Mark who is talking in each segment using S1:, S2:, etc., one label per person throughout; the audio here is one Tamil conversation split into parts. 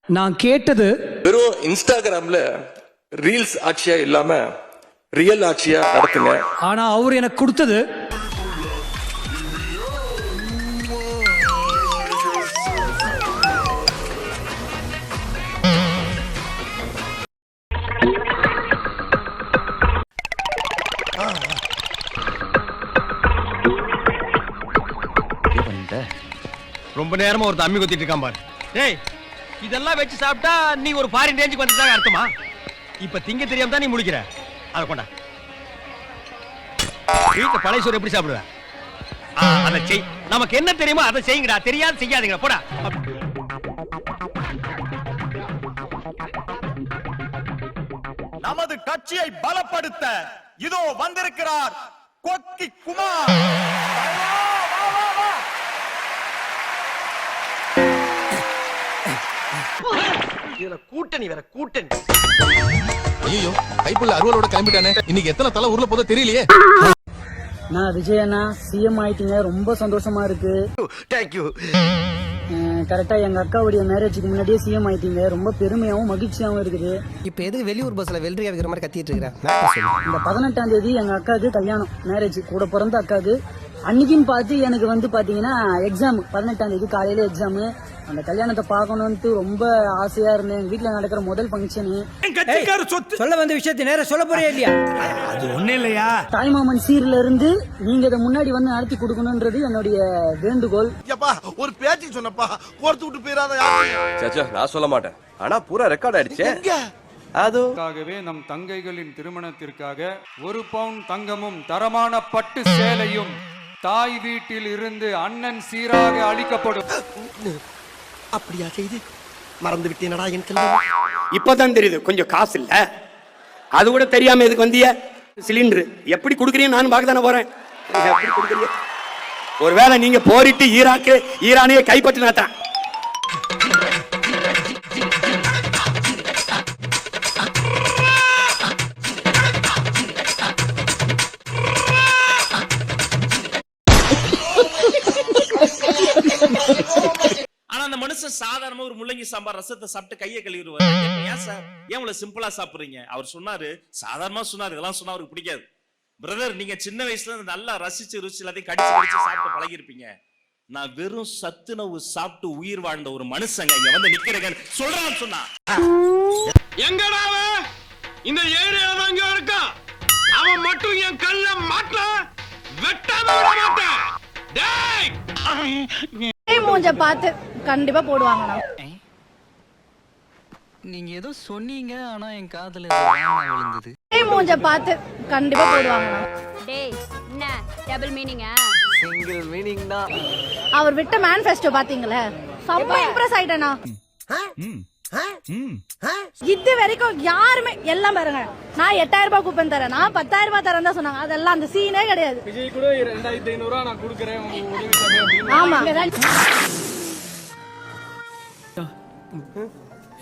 S1: நான் கேட்டது
S2: வெறும் இன்ஸ்டாகிராம்ல ரீல்ஸ் ஆட்சியா இல்லாம ரியல் ஆட்சியா நடத்துங்க.
S1: ஆனா அவர் எனக்கு கொடுத்தது
S3: ரொம்ப நேரமா ஒரு தம்மி குத்திட்டு இருக்கான் பாரு. டேய், இதெல்லாம் வச்சு சாப்பிட்டா நீ ஒரு ஃபாரின் ரேஞ்சுக்கு வந்துட்டாங்க அர்த்தமா? இப்ப திங்க தெரியாம தான் நீ முடிக்கிற. அத கொண்டா. வீட்டு பழைய சோறு எப்படி சாப்பிடுவ? அத செய். நமக்கு என்ன தெரியுமோ அதை செய்யுங்கடா. தெரியாது செய்யாதீங்க. போடா.
S4: நமது கட்சியை பலப்படுத்த இதோ வந்திருக்கிறார் கொக்கி குமார்.
S3: இதுல கூட்டணி வேற கூட்டணி.
S5: ஐயோ, கைப்புள்ள அருவலோட கிளம்பிட்டானே. இன்னைக்கு எத்தனை தலை ஊர்ல போதோ தெரியலையே.
S6: நான் விஜய் அண்ணா சிஎம் ஆயிட்டீங்க, ரொம்ப சந்தோஷமா இருக்கு.
S3: Thank you.
S6: கரெக்டா எங்க அக்காவுடைய மேரேஜுக்கு முன்னாடியே சிஎம் ஆயிட்டீங்க, ரொம்ப பெருமையாவும் மகிழ்ச்சியாவும் இருக்குது.
S7: இப்ப எதுக்கு வெளியூர் பஸ்ல வெள்ளரியா வைக்கிற மாதிரி கத்திட்டு இருக்கிறேன்?
S6: இந்த 18ஆம் தேதி எங்க அக்காவுக்கு கல்யாணம், மேரேஜ், கூட பிறந்த அக்காவுக்கு. அன்னைக்குன்னு பார்த்து எனக்கு வந்து பாத்தீங்கன்னா எக்ஸாம், 18ஆம் தேதி காலையில எக்ஸாம். அந்த கல்யாணத்தை பார்க்கணும்னு ரொம்ப ஆசையா இருந்தேன். எங்க வீட்டுல நடக்கிற முதல் ஃபங்க்ஷனு.
S7: சொல்ல வந்த விஷயத்தை நேரம் சொல்ல போறே இல்லையா?
S4: அது ஒண்ணு இல்லையா?
S6: தாய்மாமன் சீர்ல இருந்து நீங்க இதை முன்னாடி வந்து நடத்தி கொடுக்கணும்ன்றது என்னுடைய வேண்டுகோள்.
S4: ஒரு பேச்சு சொன்னப்பா, கோர்த்து விட்டு போயிடாத.
S2: சச்சா, நான் சொல்ல மாட்டேன். ஆனா பூரா ரெக்கார்ட் ஆயிடுச்சு.
S8: அதுக்காகவே நம் தங்கைகளின் திருமணத்திற்காக 1 பவுன் தங்கமும் தரமான பட்டு சேலையும் தாய் வீட்டில் இருந்து அண்ணன் சீராக அளிக்கப்படும்.
S3: அப்படியா செய்து மறந்து விட்டேனடா என் செல்வம்.
S9: இப்பதான் தெரியுது கொஞ்சம் காசு இல்ல. அது கூட தெரியாம எதுக்கு வந்திய? சிலிண்டர் எப்படி குடுக்குறீங்க நான் பார்க்க தானே போறேன். எப்படி குடுக்குறீங்க? ஒருவேளை நீங்க போரிட்டு ஈரானையே கைப்பற்றினாத்தான்.
S10: ஆனா அந்த மனுஷன் சாதாரணமா ஒரு முள்ளங்கி சாம்பார் ரசத்தை சாப்பிட்டு கையை கழுவிடுவாரு. ஏன் சார், ஏன் இவ்வளவு சிம்பிளா சாப்பிடுறீங்க? அவர் சொன்னாரு, சாதாரணமா சொன்னாரு, இதெல்லாம் சொன்னா அவருக்கு பிடிக்காது. பிரதர், நீங்க சின்ன வயசுல நல்லா ரசிச்சு ருசி எல்லாத்தையும் கடிச்சு சாப்பிட்டு பழகிருப்பீங்க. நான் வெறும் சத்துணவு சாப்பிட்டு உயிர் வாழ்ந்த ஒரு மனுஷங்க இங்க வந்து நிக்கிறேன் சொல்றான்னு சொன்னா.
S3: எங்கடா அவன்? இந்த ஏரியால தான் இங்க இருக்கான். அவன் மட்டும் என் கல்ல மாட்டல வெட்டாம விட மாட்டேன். டேய்,
S11: மூஞ்ச பார்த்து கண்டிப்பா போடுவாங்க.
S7: நீங்க ஏதோ சொன்னீங்க, ஆனா என் காதுல விழுந்தது.
S11: மூஞ்ச பார்த்து கண்டிப்பா போடுவாங்க.
S12: டேய், என்ன டபுள் மீனிங்கா?
S7: சிங்கிள் மீனிங் தான்.
S11: அவர் விட்ட மேனிஃபெஸ்டோ பாத்தீங்களா? செம்ம இம்ப்ரஸ் ஆயிட்டேனா. இது வரைக்கும் யாருமே எல்லாம் பாருங்க, நான் 8000 ரூபாய் கூப்பன் தரேன், நான் 10000 ரூபாய் தரேன் தான் சொன்னாங்க. அதெல்லாம் அந்த சீனே கிடையாது.
S8: விஜய் கூட 2500 ரூபாய் நான் கொடுக்கறேன் உதவி தொகை.
S11: ஆமா,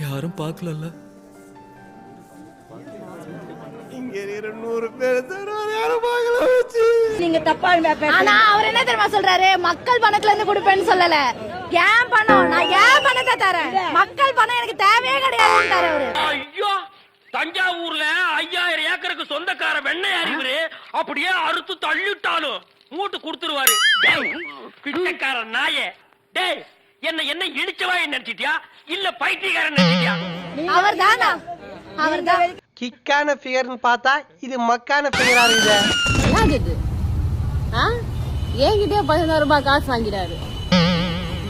S1: யாரும் பார்க்கல.
S11: நீங்க தப்பா. ஆனா அவர் என்ன தெரியுமா சொல்றாரு? மக்கள் பணத்துல இருந்து கொடுப்பேன்னு சொல்லல, ஏன் பணம், நான் ஏன் பணத்தை தரேன், மக்கள் பணம் எனக்கு தேவையே கிடையாதுன்னு அவரு.
S3: ஐயோ, தஞ்சாவூர்ல 5000 ஏக்கருக்கு சொந்தக்கார வெண்ணெய் அறிவுரு அப்படியே அறுத்து தள்ளிட்டாலும் மூட்டு கொடுத்துருவாரு. பிச்சைக்கார நாயே. டேய், என்ன இடிச்சவா நினைச்சிட்டியா இல்ல பைத்தியக்காரன் நினைச்சிட்டியா?
S11: அவர் தானா? அவர் தான்
S7: கிக்கான ஃபிகர்னு பார்த்தா இது மக்கான ஃபிகரா இருக்குது.
S11: என்கிட்டயே 11000 ரூபாய் காசு வாங்கிடாரு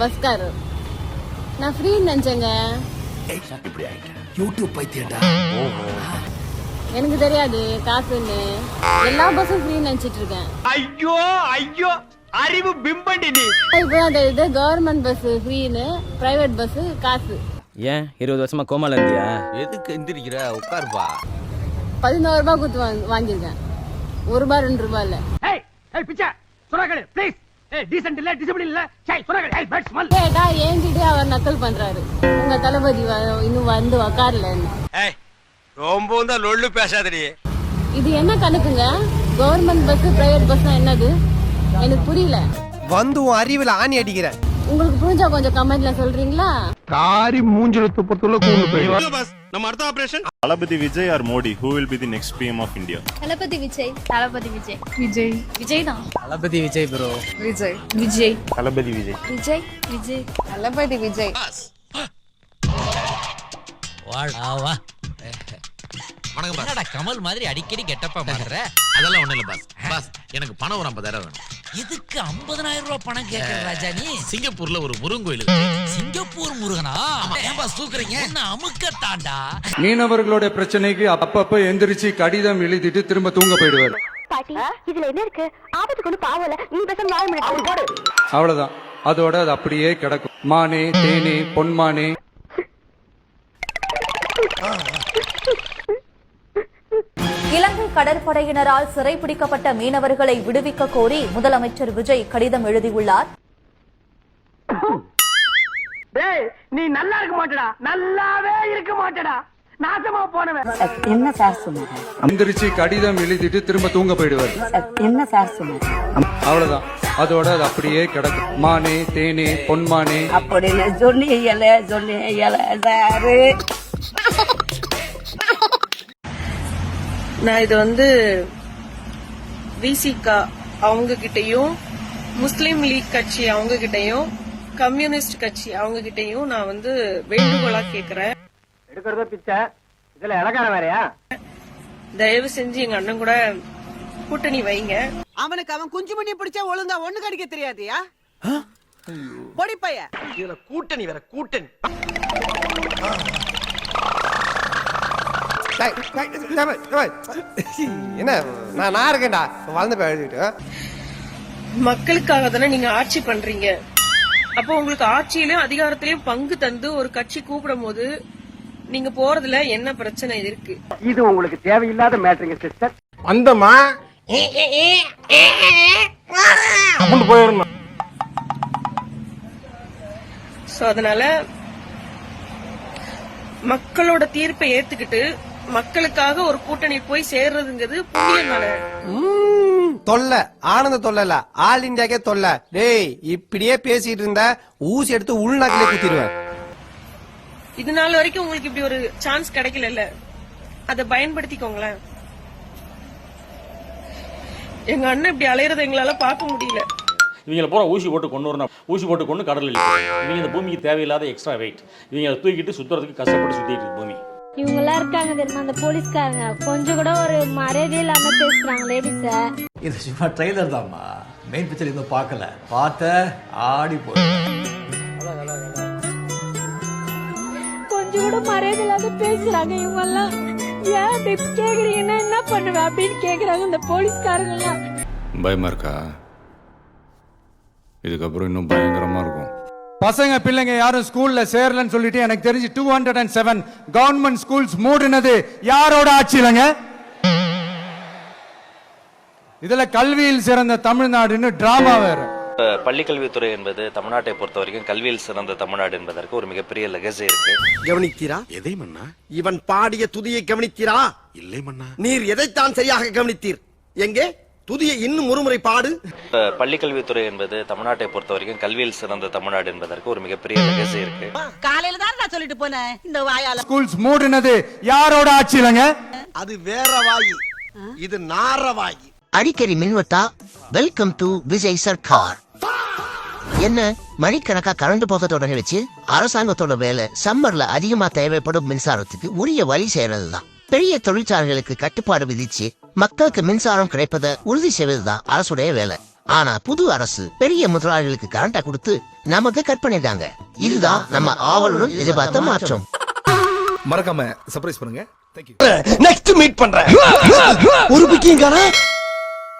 S11: பஸ்காரு. நான் ஃப்ரீ நினைச்சேங்க.
S5: யூடியூப் பைத்தியடா.
S11: எனக்கு தெரியாது காசுன்னு. எல்லா பஸ்ஸும் ஃப்ரீ நினைச்சிட்டு இருக்கேன்.
S3: ஐயோ ஐயோ, அறிவு பிம்பண்டி நீ.
S11: இப்பதான் தெரியுது கவர்மெண்ட் பஸ் ஃப்ரீன்னு, பிரைவேட் பஸ் காசு.
S7: ஏன் 20 வருஷமா கோமால இருந்தியா?
S5: எதுக்கு எந்திரிக்கிற? உட்காருப்பா.
S11: 11 ரூபாய் கொடுத்து வாங்கியிருக்கேன். 1 ரூபாய் 2 ரூபாய் இல்ல.
S3: பிச்சை சொன்னாங்களே ப்ளீஸ். டீசன்ட் இல்ல, டிசிப்ளின் இல்ல. சொன்னாங்களே பேட் ஸ்மெல்.
S11: கேட்டா என்கிட்டயே அவர் நக்கல் பண்றாரு, உங்க தளபதி இன்னும் வந்து உக்காரல.
S3: ரொம்ப தான் லொள்ளு பேசாதடி.
S11: இது என்ன கணக்குங்க? கவர்மெண்ட் பஸ் பிரைவேட் பஸ்னா என்னது எனக்கு புரியல.
S7: வந்து உன் அறிவுல ஆணி அடிக்கிற.
S11: உங்களுக்கு புரிஞ்சா கொஞ்சம் கமெண்ட்ல சொல்றீங்களா?
S3: காரி மூஞ்சில துப்பத்துள்ள கூண்டு போய்
S4: நம்ம அடுத்த operation
S5: Thalapathy Vijay or Modi who will be the next PM of India?
S11: Thalapathy Vijay Thalapathy Vijay Vijay Vijay தான்
S1: தளபதி விஜய் ப்ரோ.
S11: விஜய் விஜய்
S5: தளபதி விஜய்.
S11: விஜய் விஜய் தளபதி விஜய்.
S3: வணக்கம் பாஸ். என்னடா கமல் மாதிரி அடிக்கடி கெட்டப்பா மாட்ற? அதெல்லாம் ஒண்ணு இல்ல பாஸ். பாஸ் எனக்கு பணம் ஒரு 50,000 வேணும். எதுக்கு 50,000 ரூபாய் பணம் கேக்குற ராஜா நீ? சிங்கப்பூர்ல ஒரு முருகன் கோயில் இருக்கு. சிங்கப்பூர் முருகனா? ஏன் பாஸ் தூக்குறீங்க? என்ன அமுக்கத்தாண்டா.
S8: மீனவர்களுடைய பிரச்சனைக்கு அப்பப்ப எந்திரிச்சு கடிதம் எழுதிட்டு திரும்ப தூங்க போயிடுவார்.
S11: பாட்டி இதுல என்ன இருக்கு? ஆபத்துக்கு ஒண்ணு பாவல. நீ பேசாம வாய மூடு.
S8: அவ்வளவுதான். அதோட அது அப்படியே கிடக்கும். மானே தேனே பொன்மானே.
S11: இலங்கை கடற்படையினரால் சிறைபிடிக்கப்பட்ட மீனவர்களை விடுவிக்க கோரி முதலமைச்சர் விஜய் கடிதம் எழுதியுள்ளார்.
S7: நீ நல்லா இருக்க மாட்டடா, நல்லாவே இருக்க மாட்டடா, நாசமா போனவன்.
S6: என்ன சார் சொன்னாங்க?
S8: எந்திரிச்சு கடிதம் எழுதிட்டு திரும்ப தூங்க போயிடுவார்.
S6: என்ன சார் சொன்னாங்க?
S8: அவ்வளவுதான். அதோட அது அப்படியே கிடக்கும். மானே தேனே பொன்மானே.
S6: அப்படின்னு சொன்னீங்க சாரு.
S7: நான் இது வந்து விசிகா அவங்க கிட்டயும், முஸ்லிம் லீக் கட்சி அவங்க கிட்டயும், கம்யூனிஸ்ட் கட்சி அவங்க கிட்டயும் நான் வந்து வேண்டுகோளா கேக்குறேன்.
S3: எடுக்கிறத பிச்சை இதுல இலக்கார வேறயா?
S7: தயவு செஞ்சு எங்க அண்ணன் கூட கூட்டணி வைங்க.
S6: அவனுக்கு அவன் குஞ்சு மணி பிடிச்சா ஒழுங்கா ஒண்ணு கடிக்க தெரியாதியா? பொடி பைய.
S4: இதுல கூட்டணி வேற கூட்டணி.
S3: என்ன நான் இருக்கேன்டா வளர்ந்து போய் எழுதிட்டு.
S7: மக்களுக்காக தானே நீங்க ஆட்சி பண்றீங்க. அப்போ உங்களுக்கு ஆட்சியிலும் அதிகாரத்திலயும் பங்கு தந்து ஒரு கட்சி கூப்பிடும் போது நீங்க போறதுல என்ன பிரச்சனை இருக்கு?
S3: இது உங்களுக்கு தேவையில்லாத மேட்டருங்க சிஸ்டர். அந்தமா அப்படி போயிடணும்.
S7: சோ அதனால மக்களோட தீர்ப்பை ஏத்துக்கிட்டு மக்களுக்காக ஒரு கூட்டணி போய் சேர்றதுங்கிறது புண்ணியம் தானே.
S3: தொல்ல ஆனந்த தொல்ல ஆல் இந்தியாக்கே தொல்ல. டேய் இப்படியே பேசிட்டு இருந்தா ஊசி எடுத்து உள்நாட்டிலே குத்திடுவேன்.
S7: இது நாள் வரைக்கும் உங்களுக்கு இப்படி ஒரு சான்ஸ் கிடைக்கல, அதை பயன்படுத்திக்கோங்களேன். எங்க அண்ணன் இப்படி அலையறத எங்களால பார்க்க முடியல.
S10: இவங்களை பூரா ஊசி போட்டு கொண்டு வரணும். ஊசி போட்டு கொண்டு கடலில் இவங்க இந்த பூமிக்கு தேவையில்லாத எக்ஸ்ட்ரா வெயிட். இவங்களை தூக்கிட்டு சுத்துறதுக்கு கஷ்டப்பட்டு சுத்திட்டு இருக்கு பூமி.
S11: இவங்க எல்லாம் இருக்காங்க தெரியுமா அந்த போலீஸ்காரங்க, கொஞ்சம் கூட ஒரு மரியாதை இல்லாம பேசுறாங்க லேடிஸ.
S1: இது சும்மா ட்ரைலர் தான்மா. மெயின் பிக்சர் இன்னும் பார்க்கல. பார்த்த ஆடி போய்.
S11: கொஞ்சம் கூட மரியாதை இல்லாத பேசுறாங்க இவங்க எல்லாம். ஏன் இப்படி கேக்குறீங்கன்னா என்ன பண்ணுவேன் அப்படின்னு கேக்குறாங்க இந்த போலீஸ்காரங்க எல்லாம்.
S8: பயமா இருக்கா? இதுக்கப்புறம் இன்னும் பயங்கரமா இருக்கும். பசங்க பிள்ளைங்க யாரும் ஸ்கூல்ல சேரலன்னு சொல்லிட்டு எனக்கு தெரிஞ்சு 207 கவர்மெண்ட் ஸ்கூல்ஸ் மூடுனது யாரோட ஆட்சியிலங்க? இதுல கல்வியில் சிறந்த தமிழ்நாடுன்னு டிராமா வேற.
S10: பள்ளிக்கல்வித்துறை என்பது தமிழ்நாட்டை பொறுத்த வரைக்கும் கல்வியில் சிறந்த தமிழ்நாடு என்பதற்கு ஒரு மிகப்பெரிய லெகசி இருக்கு.
S4: கவனித்தீரா? எதை மன்னா? இவன் பாடிய துதியை கவனித்தீரா? இல்லை மன்னா. நீர் எதைத்தான் சரியாக கவனித்தீர்? எங்கே துதியை இன்னும் ஒருமுறை பாடு.
S10: பள்ளிக்கல்வித்துறை என்பது தமிழ்நாட்டை பொறுத்த வரைக்கும் கல்வியில் சிறந்த தமிழ்நாடு என்பதற்கு ஒரு மிகப்பெரிய லெகசி இருக்கு.
S6: காலையில தான் நான் சொல்லிட்டு போனேன் இந்த வாயால.
S8: ஸ்கூல்ஸ் மூடுனது யாரோட ஆட்சியிலங்க?
S4: அது வேற வாயி, இது நார வாயி.
S6: அடிக்கடி மின்வெட்டா. Welcome to Vijay Sarkar. என்ன மணிக்கணக்கா கரண்ட் போக தொடங்கி அரசாங்கத்தோட வேலை சம்மர்ல அதிகமா தேவைப்படும் மின்சாரத்துக்கு உரிய வழி செய்யறதுதான். பெரிய தொழிற்சாலைகளுக்கு கட்டுப்பாடு விதிச்சு மக்களுக்கு மின்சாரம் கிடைப்பதை உறுதி செய்வதுதான் அரசுடைய வேலை. ஆனா புது அரசு பெரிய முதலாளிகளுக்கு கரண்டா கொடுத்து நமக்கு கற்பனை தாங்க. இதுதான் நம்ம ஆவலுடன் எதிர்பார்த்த மாற்றம்.
S4: மறக்காம சர்ப்ரைஸ் பண்ணுங்க. நெக்ஸ்ட் மீட் பண்றேன். ஒரு பிக்கிங்